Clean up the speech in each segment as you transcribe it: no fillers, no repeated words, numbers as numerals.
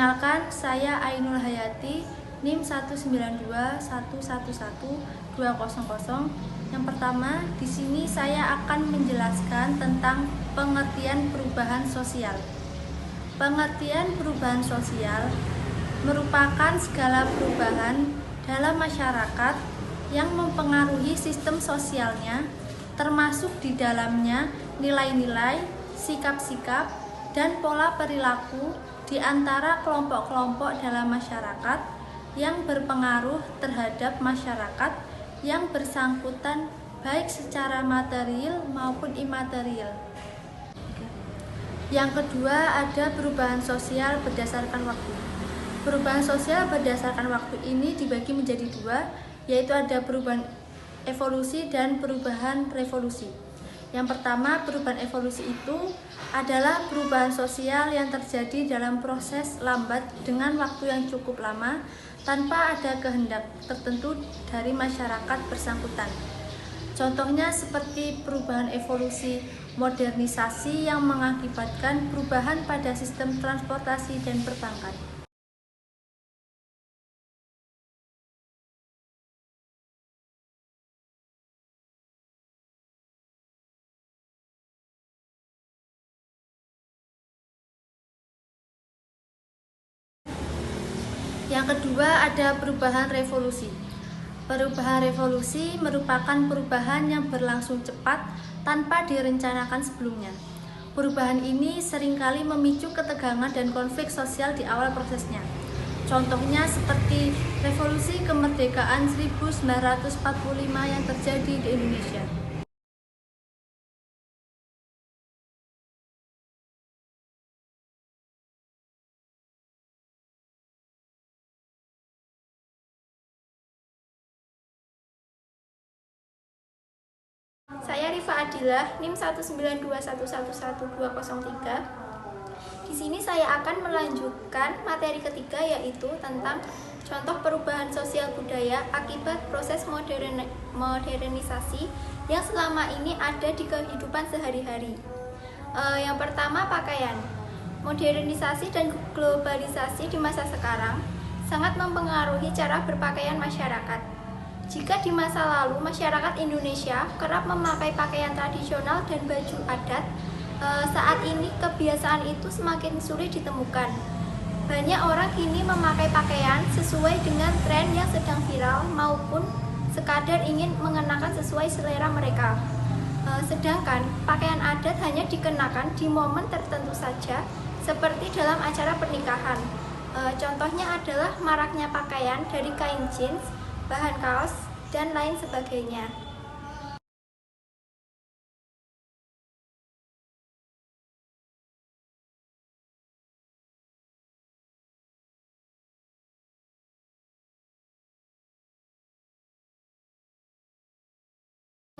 Perkenalkan, saya Ainul Hayati, NIM 192111200. Yang pertama, di sini saya akan menjelaskan tentang pengertian perubahan sosial. Pengertian perubahan sosial merupakan segala perubahan dalam masyarakat yang mempengaruhi sistem sosialnya, termasuk di dalamnya nilai-nilai, sikap-sikap, dan pola perilaku di antara kelompok-kelompok dalam masyarakat yang berpengaruh terhadap masyarakat yang bersangkutan baik secara material maupun imaterial. Yang kedua, ada perubahan sosial berdasarkan waktu. Perubahan sosial berdasarkan waktu ini dibagi menjadi dua, yaitu ada perubahan evolusi dan perubahan revolusi. Yang pertama, perubahan evolusi itu adalah perubahan sosial yang terjadi dalam proses lambat dengan waktu yang cukup lama tanpa ada kehendak tertentu dari masyarakat bersangkutan. Contohnya seperti perubahan evolusi modernisasi yang mengakibatkan perubahan pada sistem transportasi dan perbankan. Yang kedua, ada perubahan revolusi. Perubahan revolusi merupakan perubahan yang berlangsung cepat tanpa direncanakan sebelumnya. Perubahan ini seringkali memicu ketegangan dan konflik sosial di awal prosesnya. Contohnya seperti revolusi kemerdekaan 1945 yang terjadi di Indonesia. Saya Rifa Adilah, NIM 192111203. Di sini saya akan melanjutkan materi ketiga, yaitu tentang contoh perubahan sosial budaya akibat proses modernisasi yang selama ini ada di kehidupan sehari-hari. Yang pertama, pakaian. Modernisasi dan globalisasi di masa sekarang sangat mempengaruhi cara berpakaian masyarakat. Jika di masa lalu masyarakat Indonesia kerap memakai pakaian tradisional dan baju adat, saat ini kebiasaan itu semakin sulit ditemukan. Banyak orang kini memakai pakaian sesuai dengan tren yang sedang viral maupun sekadar ingin mengenakan sesuai selera mereka. Sedangkan pakaian adat hanya dikenakan di momen tertentu saja, seperti dalam acara pernikahan. Contohnya adalah maraknya pakaian dari kain jeans, bahan kaos, dan lain sebagainya.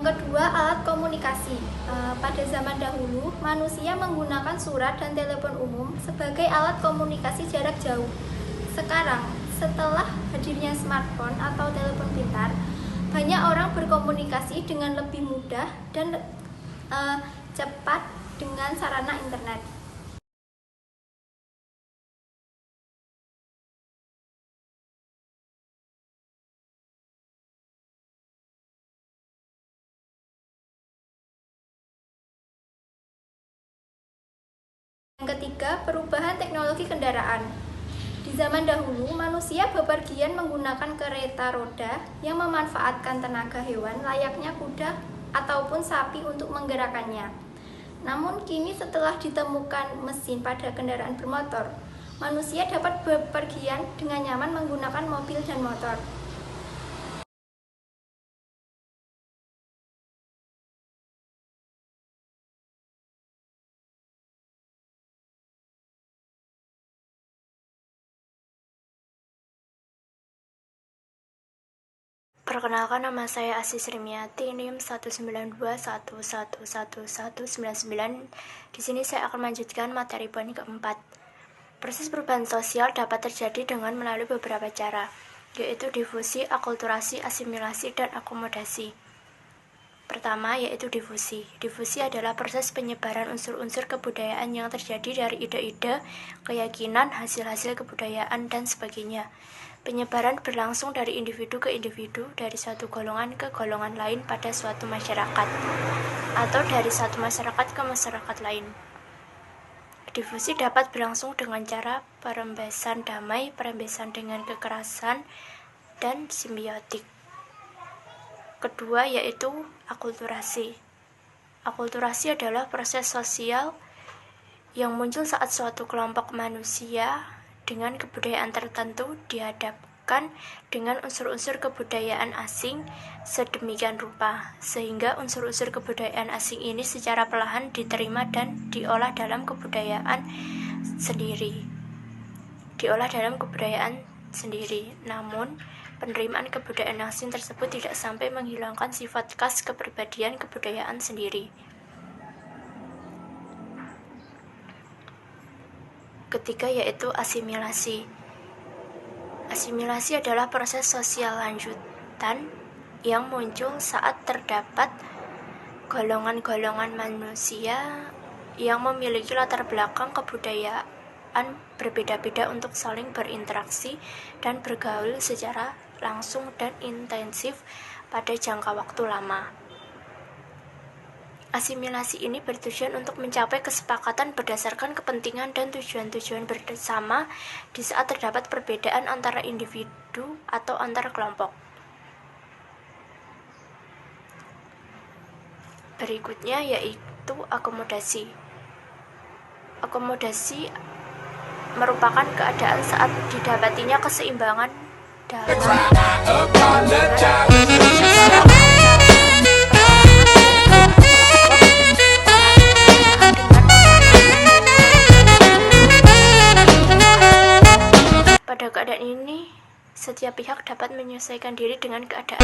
Yang kedua, alat komunikasi. Pada zaman dahulu, manusia menggunakan surat dan telepon umum sebagai alat komunikasi jarak jauh. Sekarang, setelah hadirnya smartphone atau telepon pintar, banyak orang berkomunikasi dengan lebih mudah dan cepat dengan sarana internet. Yang ketiga, perubahan teknologi kendaraan. Di zaman dahulu, manusia bepergian menggunakan kereta roda yang memanfaatkan tenaga hewan layaknya kuda ataupun sapi untuk menggerakkannya. Namun kini setelah ditemukan mesin pada kendaraan bermotor, manusia dapat bepergian dengan nyaman menggunakan mobil dan motor. Perkenalkan, nama saya Asis Rimiati, NIM 19211111199. Di sini saya akan melanjutkan materi poin keempat. Proses perubahan sosial dapat terjadi dengan melalui beberapa cara, yaitu difusi, akulturasi, asimilasi, dan akomodasi. Pertama, yaitu difusi. Difusi adalah proses penyebaran unsur-unsur kebudayaan yang terjadi dari ide-ide, keyakinan, hasil-hasil kebudayaan, dan sebagainya. Penyebaran berlangsung dari individu ke individu, dari suatu golongan ke golongan lain pada suatu masyarakat, atau dari satu masyarakat ke masyarakat lain. Difusi dapat berlangsung dengan cara perembesan damai, perembesan dengan kekerasan, dan simbiotik. Kedua, yaitu akulturasi. Akulturasi adalah proses sosial yang muncul saat suatu kelompok manusia dengan kebudayaan tertentu dihadapkan dengan unsur-unsur kebudayaan asing sedemikian rupa, sehingga unsur-unsur kebudayaan asing ini secara perlahan diterima dan diolah dalam kebudayaan sendiri. Namun, penerimaan kebudayaan asing tersebut tidak sampai menghilangkan sifat khas kepribadian kebudayaan sendiri. Ketiga, yaitu asimilasi. Asimilasi adalah proses sosial lanjutan yang muncul saat terdapat golongan-golongan manusia yang memiliki latar belakang kebudayaan berbeda-beda untuk saling berinteraksi dan bergaul secara langsung dan intensif pada jangka waktu lama. Asimilasi ini bertujuan untuk mencapai kesepakatan berdasarkan kepentingan dan tujuan-tujuan bersama di saat terdapat perbedaan antara individu atau antar kelompok. Berikutnya yaitu akomodasi. Akomodasi merupakan keadaan saat didapatinya keseimbangan dalam Pada keadaan ini, setiap pihak dapat menyesuaikan diri dengan keadaan